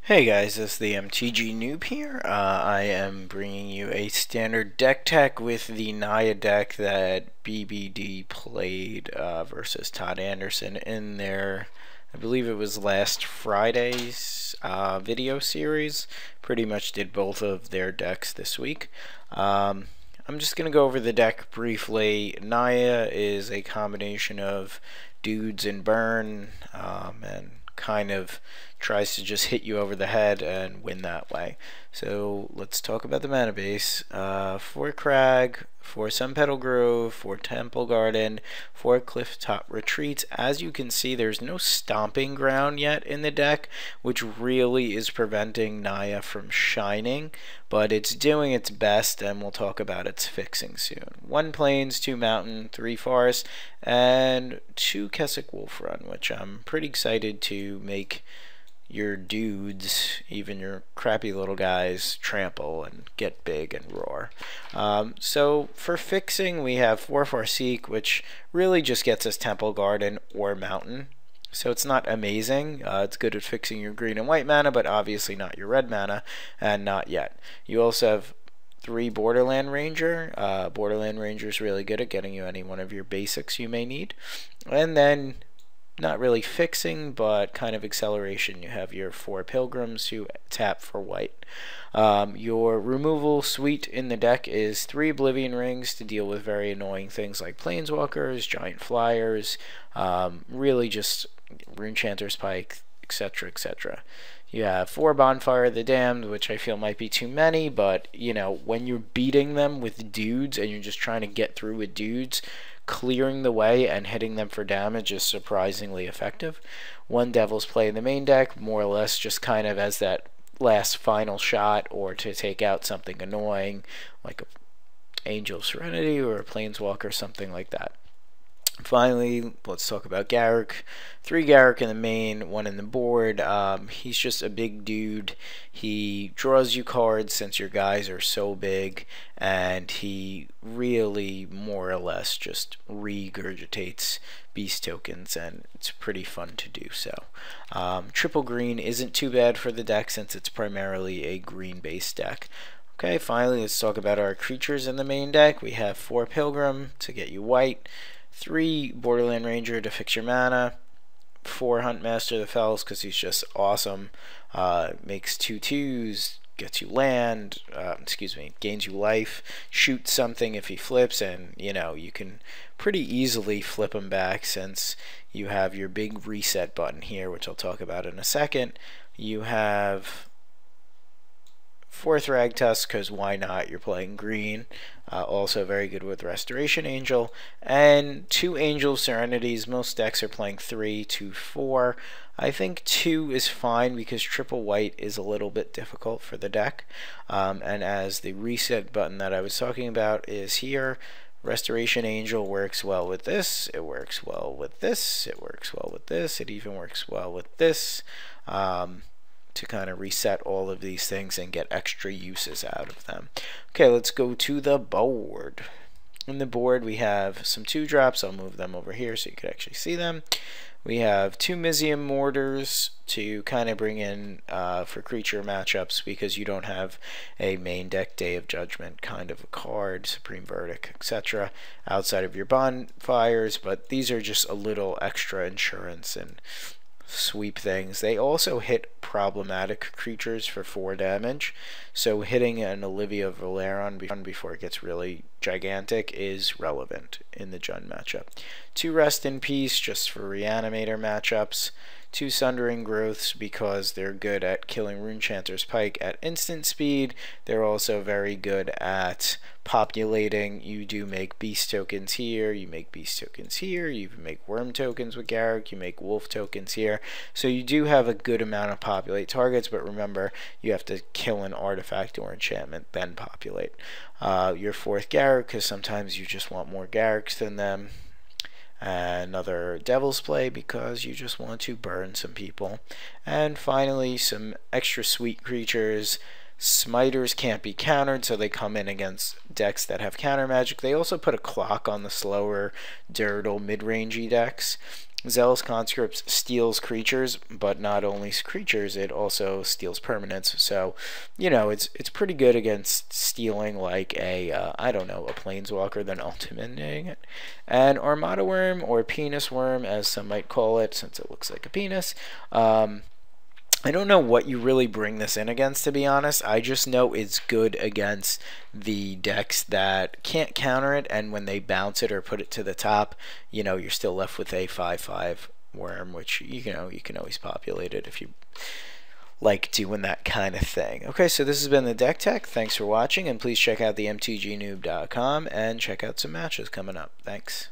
Hey guys, this is the mtg noob here. I am bringing you a standard deck tech with the Naya deck that BBD played versus Todd Anderson in their, I believe it was last Friday's video series. Pretty much did both of their decks this week. I'm just going to go over the deck briefly. Naya is a combination of dudes and burn, and kind of tries to just hit you over the head and win that way. So let's talk about the mana base. 4 Crag, 4 Sunpetal Grove, 4 Temple Garden, 4 Clifftop Retreats. As you can see, there's no stomping ground yet in the deck, which really is preventing Naya from shining, but it's doing its best, and we'll talk about its fixing soon. 1 Plains, 2 Mountain, 3 Forest, and 2 Keswick Wolf Run, which I'm pretty excited to make your dudes, even your crappy little guys, trample and get big and roar. So for fixing, we have 4 Farseek, which really just gets us Temple Garden or Mountain. So it's not amazing. It's good at fixing your green and white mana, but obviously not your red mana, and not yet. You also have 3 Borderland Ranger. Borderland Ranger is really good at getting you any one of your basics you may need. And then, not really fixing, but kind of acceleration, you have your 4 Pilgrims who tap for white. Your removal suite in the deck is 3 Oblivion Rings to deal with very annoying things like Planeswalkers, Giant Flyers, really just Runechanter's Pike, etc., etc. You have 4 Bonfire of the Damned, which I feel might be too many, but, you know, when you're beating them with dudes and you're just trying to get through with dudes, clearing the way and hitting them for damage is surprisingly effective. 1 Devil's Play in the main deck, more or less just kind of as that last final shot, or to take out something annoying like a Angel of Serenity or a Planeswalker, something like that. Finally, let's talk about Garruk. 3 Garruk in the main, 1 in the board. He's just a big dude. He draws you cards since your guys are so big, and he really more or less just regurgitates beast tokens, and it's pretty fun to do so. Triple green isn't too bad for the deck since it's primarily a green based deck. Okay, finally let's talk about our creatures in the main deck. We have 4 Pilgrim to get you white, 3 Borderland Ranger to fix your mana, 4 Huntmaster of the Fells because he's just awesome, makes 2/2s, gets you land, gains you life, shoots something if he flips, and you know, you can pretty easily flip him back since you have your big reset button here, which I'll talk about in a second. You have 4 Thragtusk, because why not? You're playing green. Also very good with Restoration Angel. And 2 Angel Serenities. Most decks are playing 3 to 4. I think 2 is fine because triple white is a little bit difficult for the deck. And as the reset button that I was talking about is here, Restoration Angel works well with this, it works well with this, it works well with this, it even works well with this. To kind of reset all of these things and get extra uses out of them. Okay, let's go to the board. In the board we have some 2-drops. I'll move them over here so you can actually see them. We have 2 Mizium Mortars to kind of bring in for creature matchups because you don't have a main deck Day of Judgment kind of a card, Supreme Verdict, etc. outside of your bonfires, but these are just a little extra insurance and sweep things. They also hit problematic creatures for 4 damage, so hitting an Olivia Valeron before it gets really gigantic is relevant in the Jund matchup. 2 Rest in Peace just for Reanimator matchups. 2 Sundering Growths because they're good at killing Runechanter's Pike at instant speed. They're also very good at populating. You do make beast tokens here, you make beast tokens here, you make worm tokens with Garruk, you make wolf tokens here. So you do have a good amount of populate targets, but remember, you have to kill an artifact or enchantment, then populate. Your 4th Garruk, because sometimes you just want more Garruks than them. Another Devil's Play because you just want to burn some people. And finally, some extra sweet creatures. Smiters can't be countered, so they come in against decks that have counter magic. They also put a clock on the slower, dirtle, mid-rangey decks. Zealous Conscript steals creatures, but not only creatures, it also steals permanents. So, you know, it's pretty good against stealing like a I don't know, a planeswalker, then ultimating it. And Armada Worm, or Penis Worm, as some might call it, since it looks like a penis. I don't know what you really bring this in against, to be honest. I just know it's good against the decks that can't counter it, and when they bounce it or put it to the top, you know, you're still left with a 5/5 worm, which, you know, you can always populate it if you like doing that kind of thing. Okay, so this has been the Deck Tech. Thanks for watching, and please check out the mtgnoob.com and check out some matches coming up. Thanks.